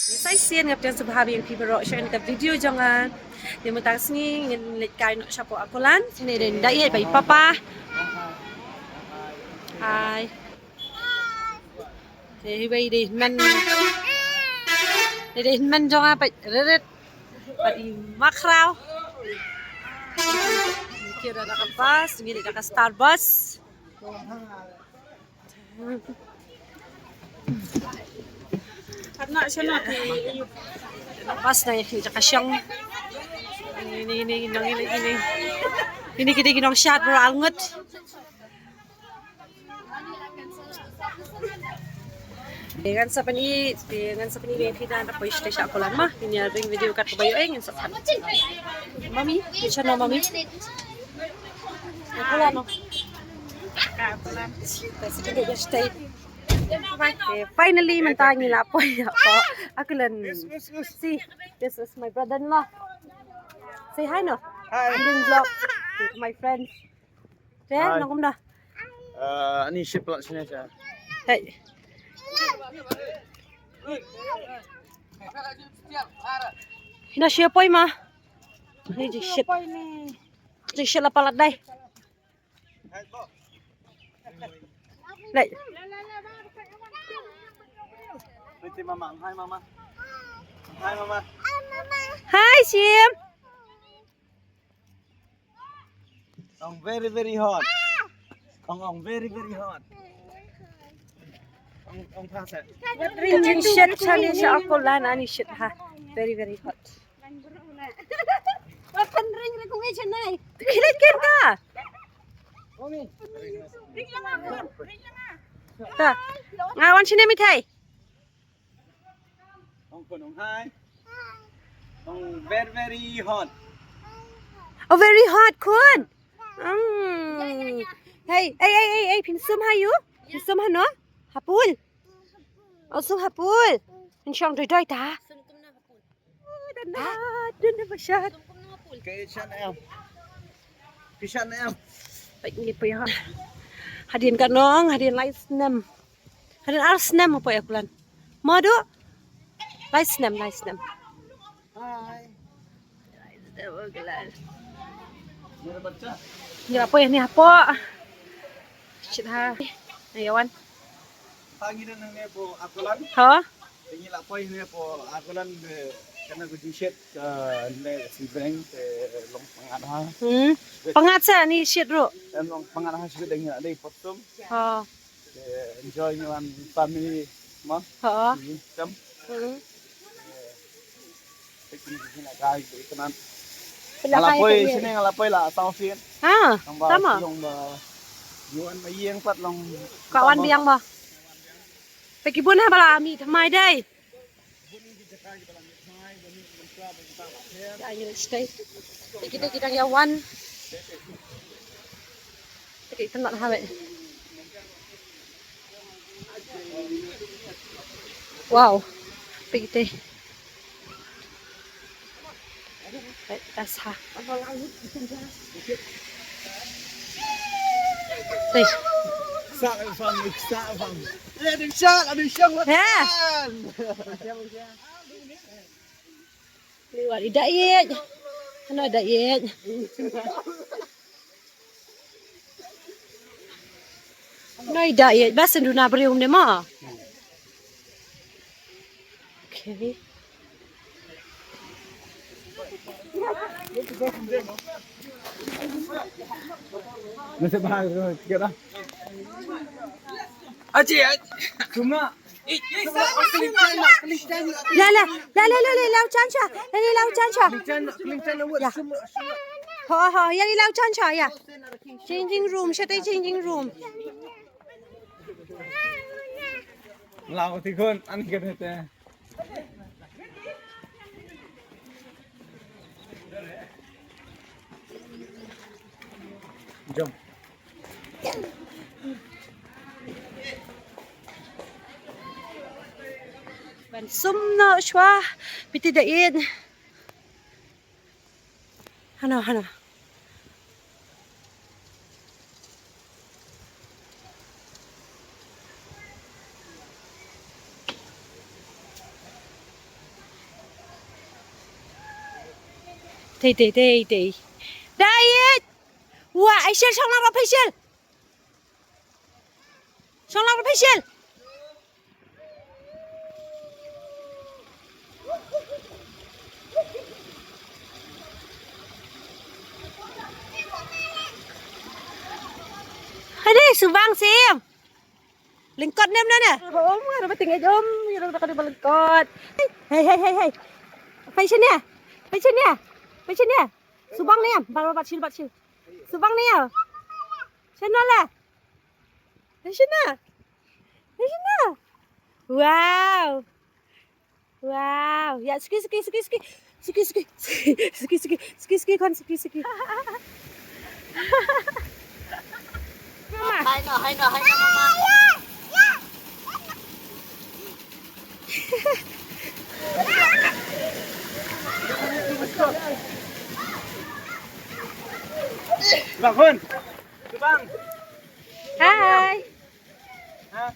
Saya sian ngap jangan sebahabi yang pibar share ni video jangan. Dia mutas ni ngin Leitkai nak siapa Accoland. Sini dia ndak ye pai papa. Hai. Thì bây đi mình đi mình cho pai redet. Pai makrau. Kira dah bus, ni dah Starbucks. Karena sana pas na yung kasyang ini kita ginong shot bro alngot dengan sa pani kita na po siya Accoland mah ini ring video kat kabayo ngin sa pan mami siya no mami Accoland no kasi kita stay. Finally, mentang nila po ako. Accoland. See, this is my brother-in-law. Say hi no. Hi. I'm doing vlog with my friends. There, Hi. nakum dah. Ni ship lang sini siya. Hey. Hina siya po ma. Ni ship. Ni siya la palat dai. Lai. Nanti mama. Hi mama. Hi mama. Hi Sim. Ang very hot. Ang very hot. Ang pasa. Ring shit chali siya Accoland ani shit ha. Very hot. Wapan ring kung ay siya nay. Kilit ka. Mami. Ring lang ah. Ta. Ngawan sini mi thai. Ang kunong hi. Ang very hot. Oh, very hot kun. Hey, pinsum hayu. Pinsum hano. Hapul. Oh, sum hapul. Insyong doi ta. Dan na masyad. Kaya siya na em. Pisya na em. Baik ni po ya. Hadirin kat nong, hadirin live snap. Hadirin ar snap mo po ya Accoland. Madu. Live snap. Hi. Mira baca. Ni apa ya ni apa? Shit ha. Ayawan. Panginan na niya po Accoland. Ha? Tingin lang po niya po Accoland kana ko t-shirt si Beng long panganahan. Pangat sa ni shit ro. Long panganahan siguro dengan ada potom. Ha. Enjoy nyo ang family mo. Ha. Jam. Kahit ito na. Ngalapoy, sini ngalapoy lah sa ofin. Ha. Tama. Long yuan mayeng pat long. Kawan biang ba? Pekibun ha bala ami thamai dai. Ya you stay. Kita yawan. Kita nak hawe. Wow. Pekite. Das ha. Đây. Sa vang. Ada syang. Ha. Liwat ida ye. Ano ida ye? No ida ye. Bas ndu na berium de ma. Okay. Masih bahaya kira. Aji. Cuma lau chancha. Ya. Ha, ya lau chancha ya. Changing room, changing room. Lau tikun an kete. Jom. Ban sumno shwa piti da in. Hana. Tay. Diet! Wow, ai shell xong lang rồi shell. Xong lang rồi shell. Hai đi, sự vang xem. Lingkod nem na. Om, ano ba tingay om? Yung na kanibang lingkod. Hey. Passion niya. Subang niya. Bat chill. Subang niya. Siya na la. Passion na. Wow. Ya, ski kon. Mama. Hay na, mama. Bangun. Bang. Hai. Ha?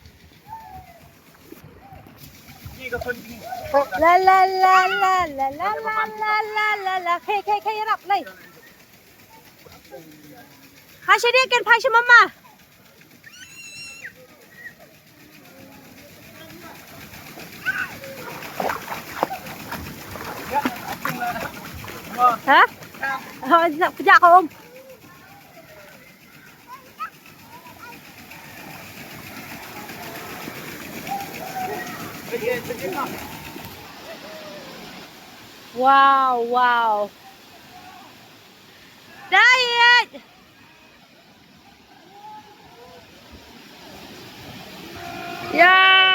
Ni ka kon. La. Kay harap lay. Hasya dia kan pasya mama. Hả? Dạ không? Wow. Diet! Yeah!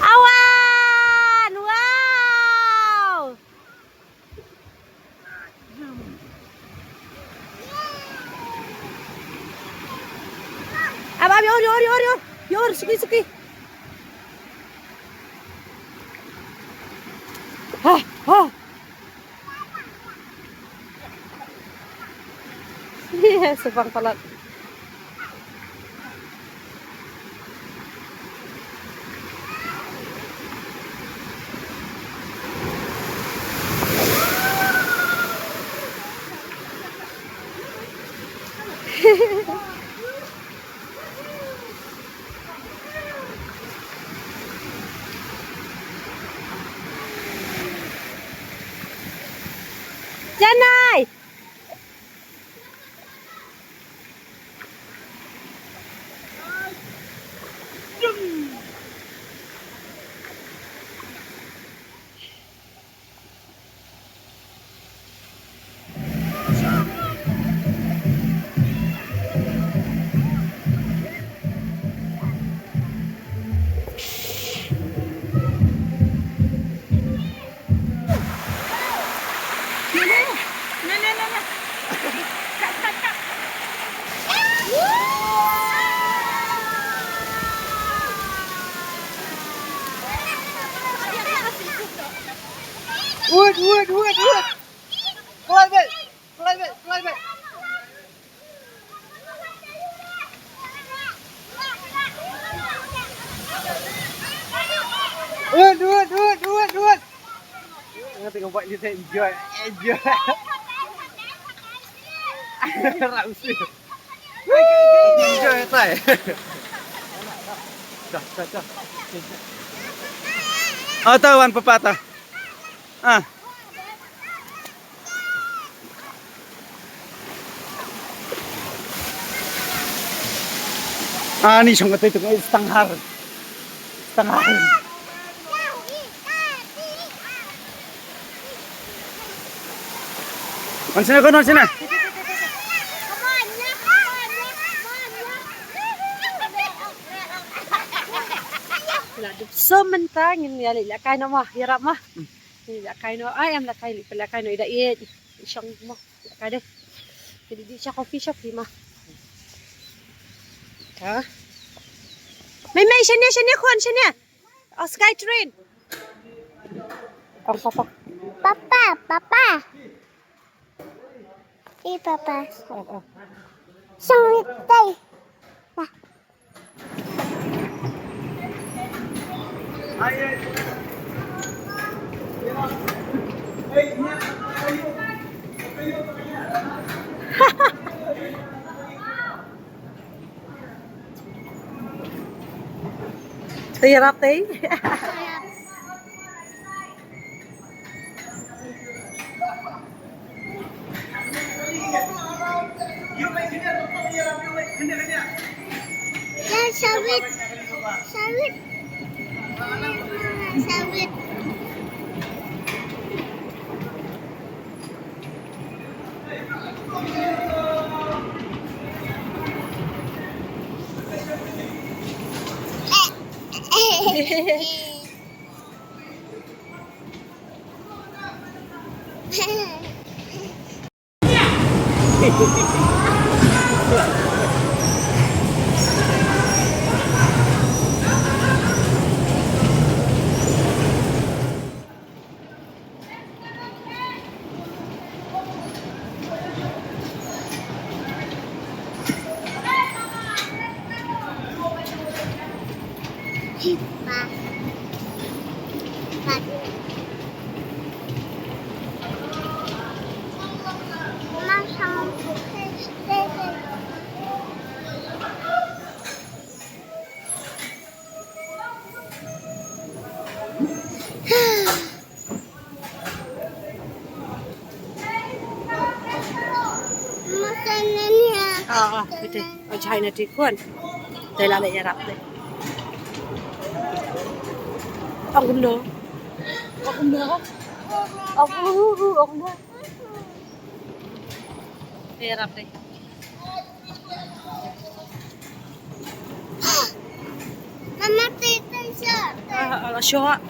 Awan! Wow! Abang, yor, suki. Ha. Iya, sebang palat. Janai! Wood. Fly back. Wood. Nga tengok buat dia enjoy. Rausi. Enjoy tay. Dah. Tawan pepatah. Ni siyang ito setengah. Mana? Sementang ini ya Leitkai no mah, hirap mah. Ini Leitkai no, ayam Leitkai no idait. Isang mo, Leitkai deh. Jadi di siya coffee shop di mah. Ha? May siya kwan siya. Oh, sky train. Oh, papa. Papa. Papa. Oh. Sangit tayo. Hirap eh. Ya, sawit. Sawit. Makanannya. Betul. Oh, China di kwan. Đây là lại rạp đây. Ông cũng được. Ông cũng được. Đây rạp đây. Mama tita siya. Là short.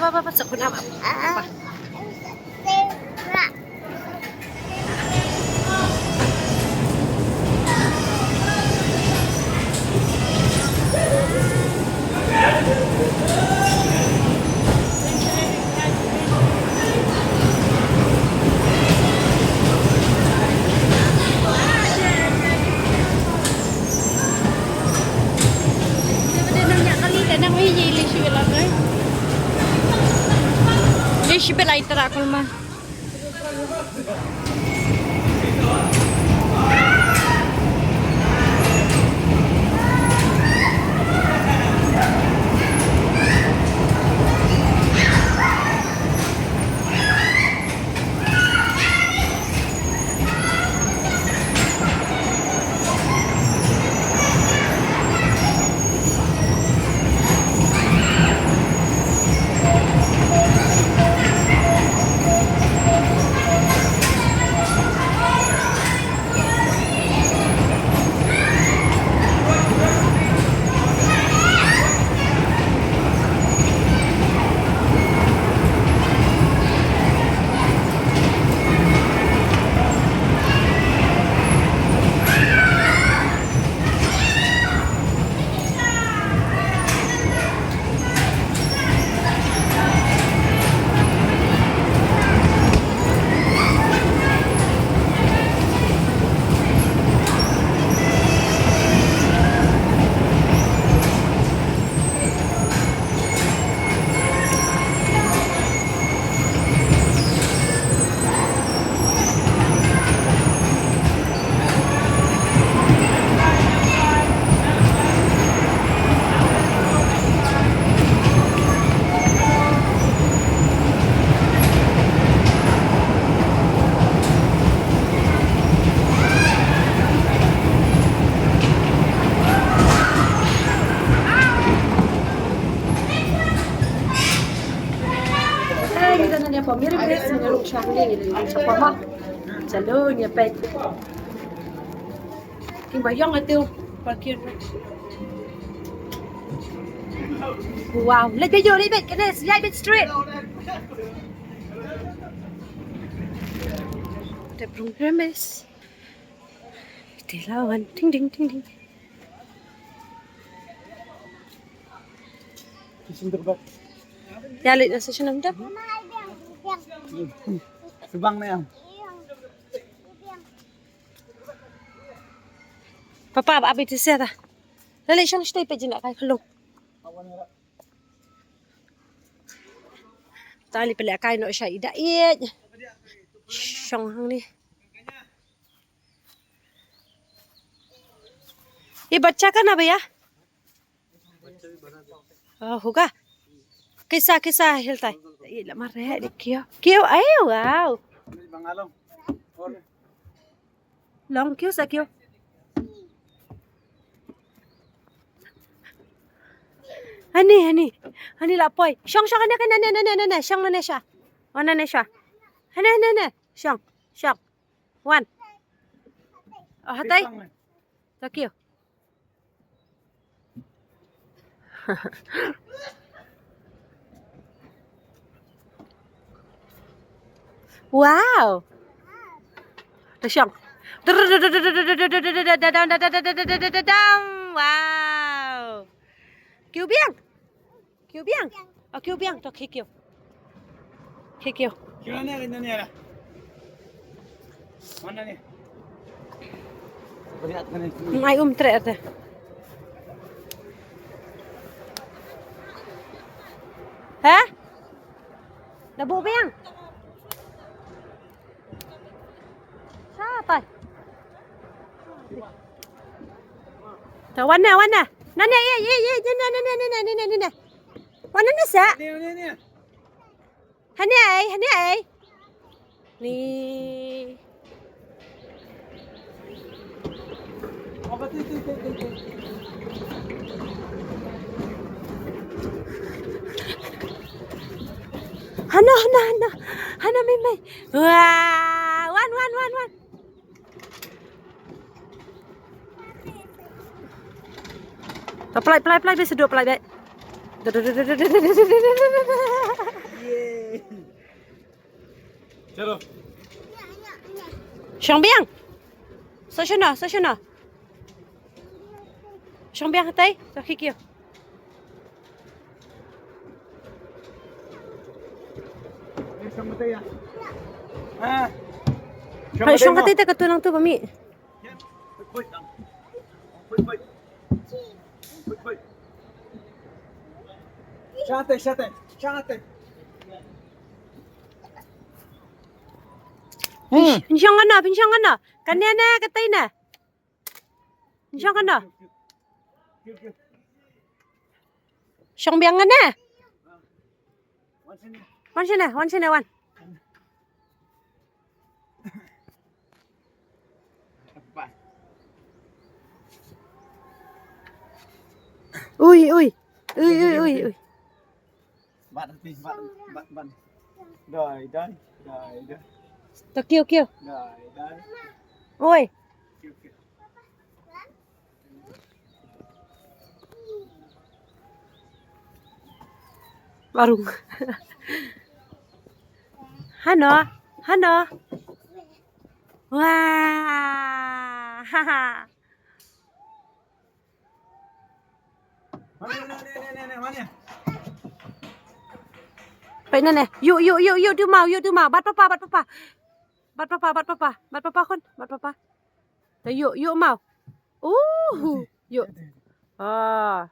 Apa sekunap. Apa? Tira. Lishi belai terakul mah. Mirip-mirip menurut Charlie ini siapa mah jalurnya pet. Kim bayang itu parkir. Wow, let's go đi bên cái này, dạy bên street. ada burung remes. Dilawan, ting ting ting ting. Sinterbak. Ya lihat nasi senang dah. Mama ay biang. Subang na yan. Papa, apa itu sih dah? Lalu siang stay pe jenak kai kelung. Tali pelak kai nak syai dah iet. Siang hang ni. ये बच्चा का ना भैया होगा कैसा कैसा हिलता है ये लम्हा रहा है क्यों क्यों आए वाओ लॉन्ग क्यों सा क्यों हनी हनी हनी लापोय शोंग शोंग ने ने ने ने ने शोंग ने शा वन ने शा हने ने ने शोंग शोंग वन हताई तो क्यों wow Tasyang wow kiêu biang kiêu biang to kiêu Kira na rin na niya. Mana ni? Beriat ka na. mai tre te hả là bộ biang sao tay Trời quanh nè nó nè nè quanh nó sợ Ni. hắn nè nè Apa tu? Hana mày wow one Play bisa dua play deh. Chalo. Xiong biang. Sao sana. Xiong biang tay, sao khi kia. Sama tayo. Ah. Hai xiong katay ta katulang tu bami. Shate. Xiong ano? Kanya na katay na. Xiong ano? Xiong biang na. One sini. Ui. Bạn. Đời. Tao kêu. Đời. Ôi. Barung. Hano. Wah. Haha. Mana? Vậy nè. You đưa màu. Bắt papa. Bắt papa con. Đấy you màu. You. À.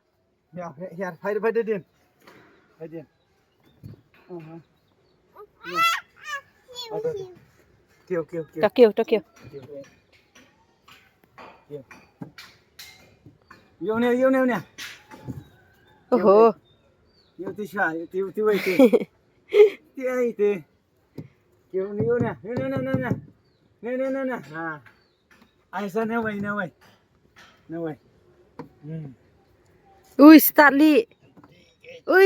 Here. Phải din. Kêu. Tao kêu. Yêu nè. Ồ. Yêu tí xa, yêu tí vậy tí. Tí ấy tí. Yêu nè. Nè. À. Ai sao nè vậy. Ui, start li.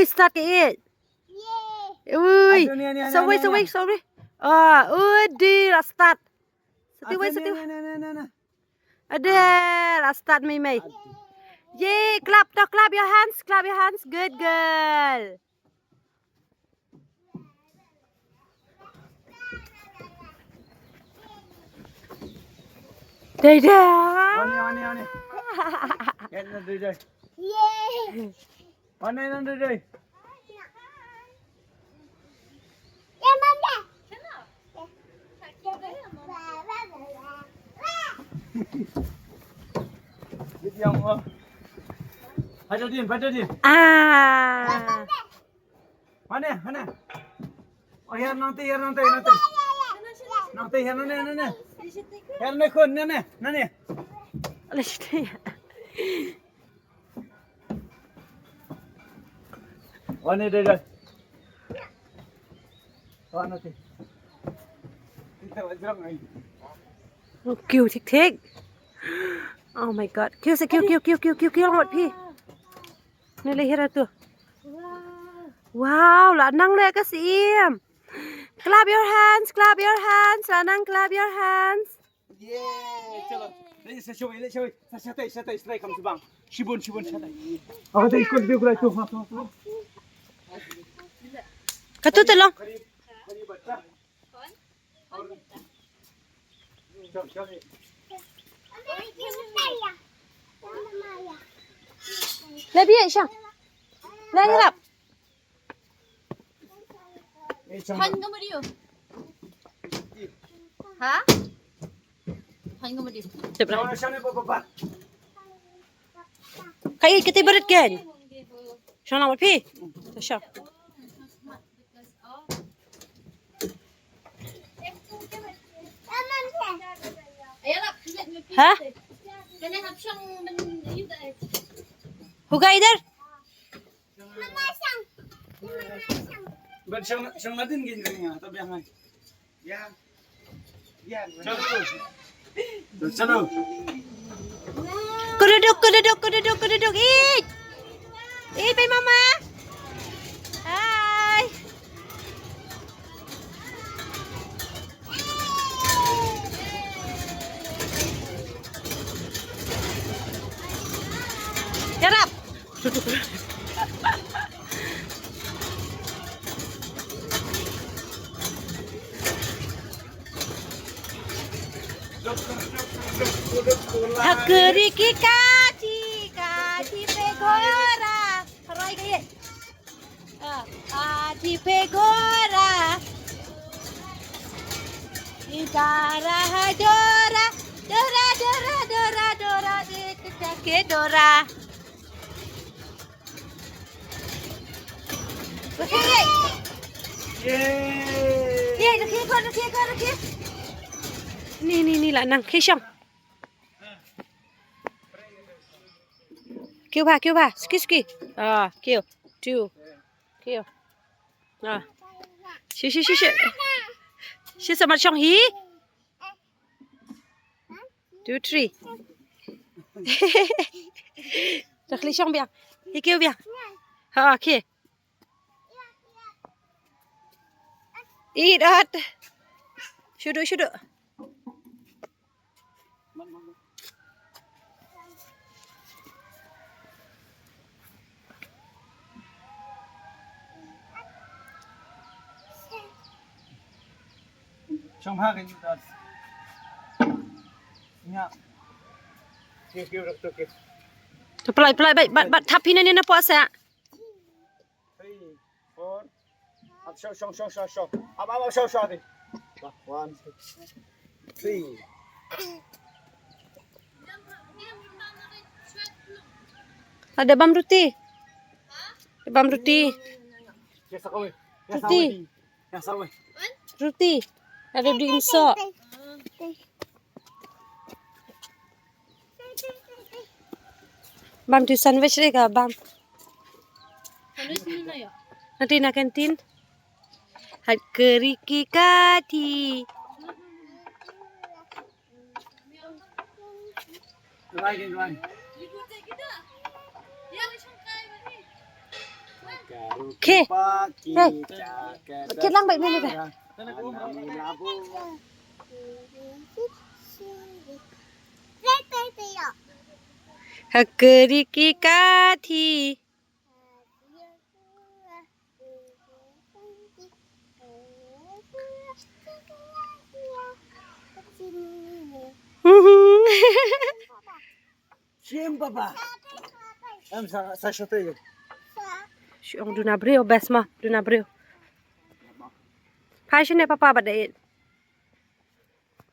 Start cái. Ui. Sorry. Di lah start. Nè. Ada lah start mày. Yay, clap your hands. Good girl. đây đây One. Get nó đây. Yeah. One nó đây. Yeah, mom, yeah. Đi không? Phải cho đi. à Mana? Oh, here nanti. Nanti here nene. Here nene kun nene. lấy đây One đây. One nanti. Kita wajib ngai. kêu thích oh my god kêu sẽ kêu mộtพี่นี่เลยเฮระตัว wow ละนั่งเลยก็สิม clap your hands ละนั่ง clap your hands Yeah, चलो. Ini saya show. Santai kamu bang. Shibun santai. Oh, tadi ikut dia kulai tu. katu tolong lebih ya Syang lagi lap Hành có một điều. Hả? Hành có một điều. chụp lại Jangan sana bapak. kayak kita berat kan Syang nak buat pi Syang Ayan lang. hả Kanya hap siyang yun dahil. Huga idhar But Syang natin gini tapi yang lain. Ya. Chalo. Kududuk Eat by mama Hi Get up Hakuriki kachi pegora Harai kaye Kachi pegora Idara hajora Dora Dikake Dora Okay Yeay. Ye Raki Ni là năng khi xong kêu bà ski kêu She sao mà xong hí 2 3 Rắc lý xong biang Hi kêu biang kêu Eat at Shudu Trong hai cái đợt. Nha. Kêu được tôi kêu. Pelai bat tapi ni na puasa 3 4 Up show. Up show đi. 1 2 3 Ada bam roti Ya sakoi. Roti. Ya sakoi. Roti ada di insok bam tu sandwich deh kah bam Ano sino na yun? nanti nak kantin hat keriki kati Doain. Ikutin kita. Yang isang kaya ba ni? Okay. Hey. Kit lang baik ni dah hat keriki kati Siem papa. Sa shotay. Siong do na brio best ma, do na brio. Passion ne papa ba dai.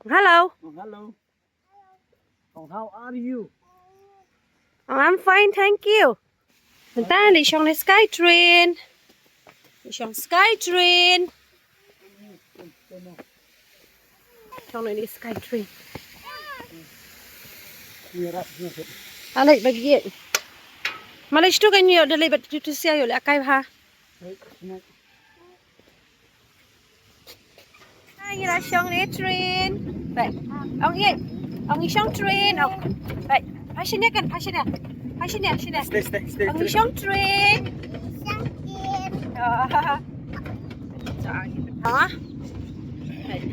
Hello. Oh, hello. Oh, how are you? Oh, I'm fine, thank you. Dan di siong ni sky train. Di siong sky train. Siong ni sky train. Alay bagi. Malay sto kanyo dalay bat tu siya yo la kay ha. Ay la siong ni train. Baik. Ang isang train. Oh. Baik. Passion kan, passion. Sini. Stay. Ang isang train. Ah. Ha? Baik.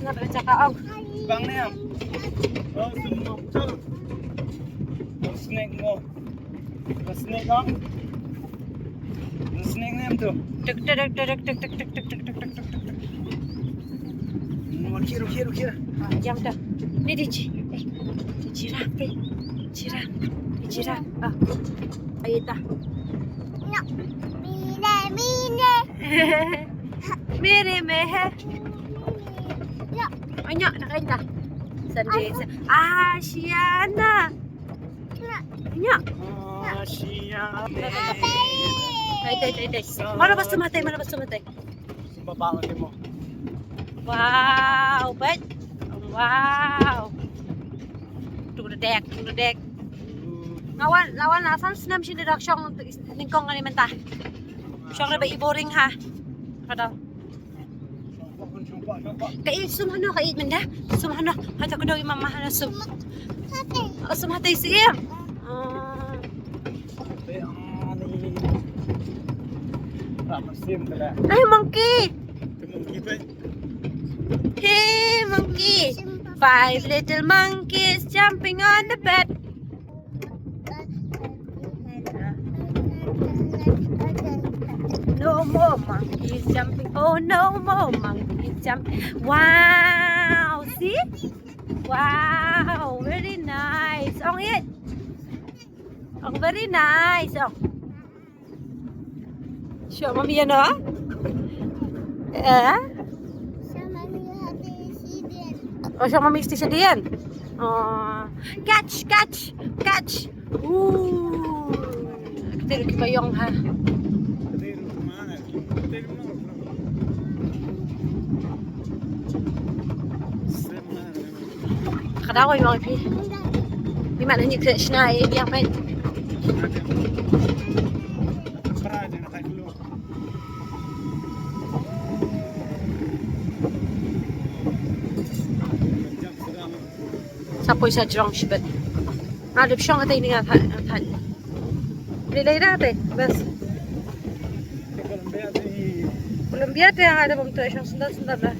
Nak baca kau. Bang niya. Oh, sumo. Chalo. Snake mo. Snake on. Snake name to. Tuk. Kira. Jam dah. Ni di jiraf. Ah. Ayo dah. Mere meh. Banyak nak dah. Sendiri. Asiana. Banyak. Asia. Tay. Mana basta matay. Babangon mo. Wow, bet. Wow. Tudek. Lawan asan senam sini dak syong ningkong ani mentah. Syong na ba iboring ha. Kada. Kay sumhano kay menda. Sumhano hata ko daw imam mahana sum. Sumhatay siya. Ay monkey. Hey monkey. 5 little monkeys jumping on the bed. No more monkeys jumping. Oh, no more monkeys jumping. Wow, see? Wow, very nice. Oh, yeah. Oh, very nice. Oh. Show mommy yan, oh. Oh, show mommy siya diyan. Oh, catch. Ooh. Kita bayong ha. Kada ko yung mga pi. Di man ni crush na yang pen. Sapoy sa drong shibet. Alip siyang atay ni nga tan. Lilay natin. Bas. Colombia yang ada bang tuh siyang sundal lah.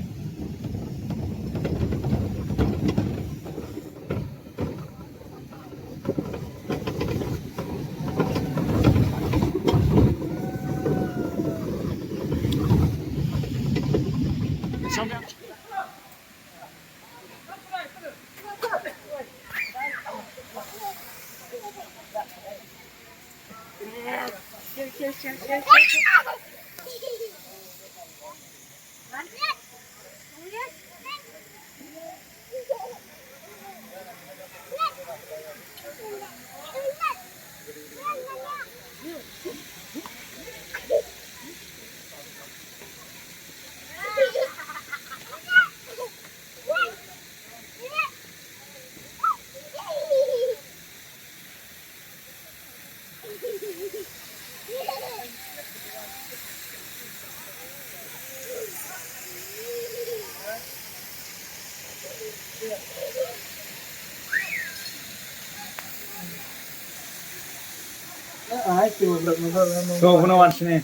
So, kuna wan sini.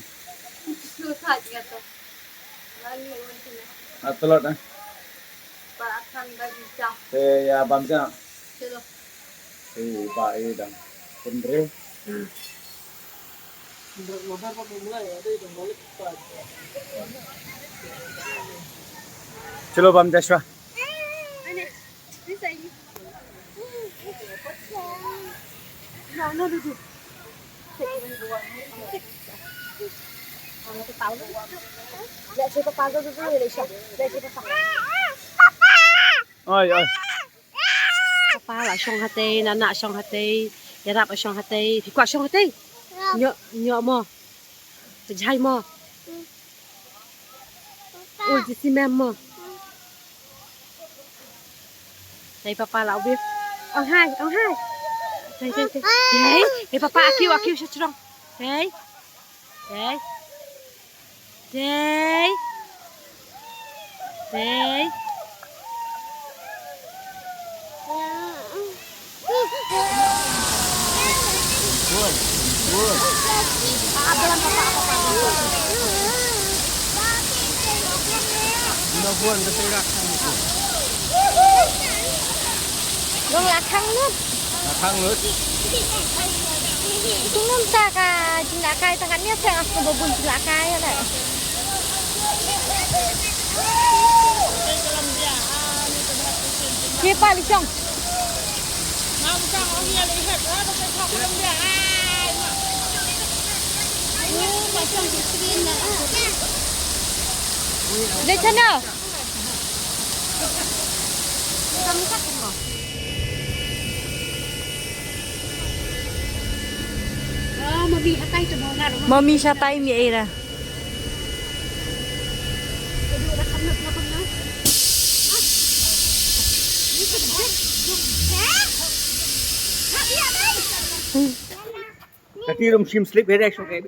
Susah gitu. Lagi untungnya. Atolot na. Parakan bagi cah. Ya bamsa. Celo. Bae dang. Pendre. Chalo bam Joshua. Ini. Bisa ini. No, duduk. Ano tahu lu? Dia siapa pagar tu ya, Lisha. Dia siapa pagar. Ôi ôi. Papa là song hati, nana song hati, yarap song hati, thì qua song hati. Nhọ mò. Jai mò. Ôi chị xin em mò. Đây papa là biết. Ông hai. Đây. Đấy, papa akil sao trông. Đấy. Buồn. Nó buồn cái tay ra. Dong lakang nun. Là thang nước. Tung nun ta ka jinakai tangannya saya aku babun jinakai ada. Siapa Lisong? Mau sang ông nhà lấy hết đó, nó phải học lâm địa ai mà. Mà trong cái screen này. Đây chân nào? Mami sa tay mi era. Cái tí đồng sim slip hết đây xong cái.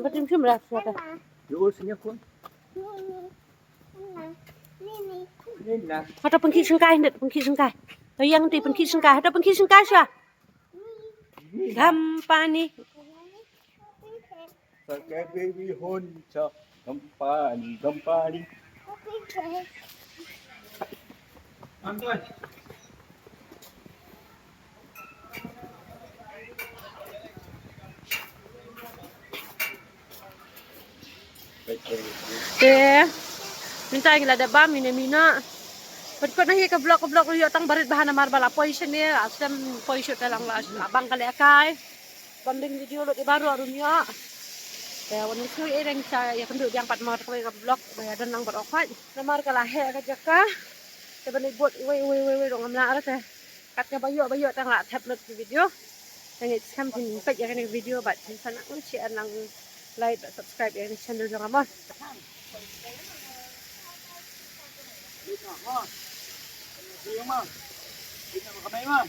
Betul sih merasa. Yo senyap pun. Nên là Ada pengki sengkai, ndet pengki sengkai. Toyang ti pengki sengkai, ada pengki sengkai sah. Gampani. cái baby hôn cho company. Ăn thôi. Minta gila ada bam ini mina. Perkot nahi ke blok yo tang barit bahan amar bala poison ni asam poison talang abang kali akai. Banding video lo di baru arumnya. Ya wani sui ereng sa ya kenduk yang pat mar ke blok ya dan nang berokhat. Namar kala he ka jaka. Te bani bot we dong amla ara te. Katnya bayo tang la tablet video. Tang it kam tin pet ya kan video bat sana un share nang like subscribe ya channel jang amon. Đi không? Đi không? Đi không?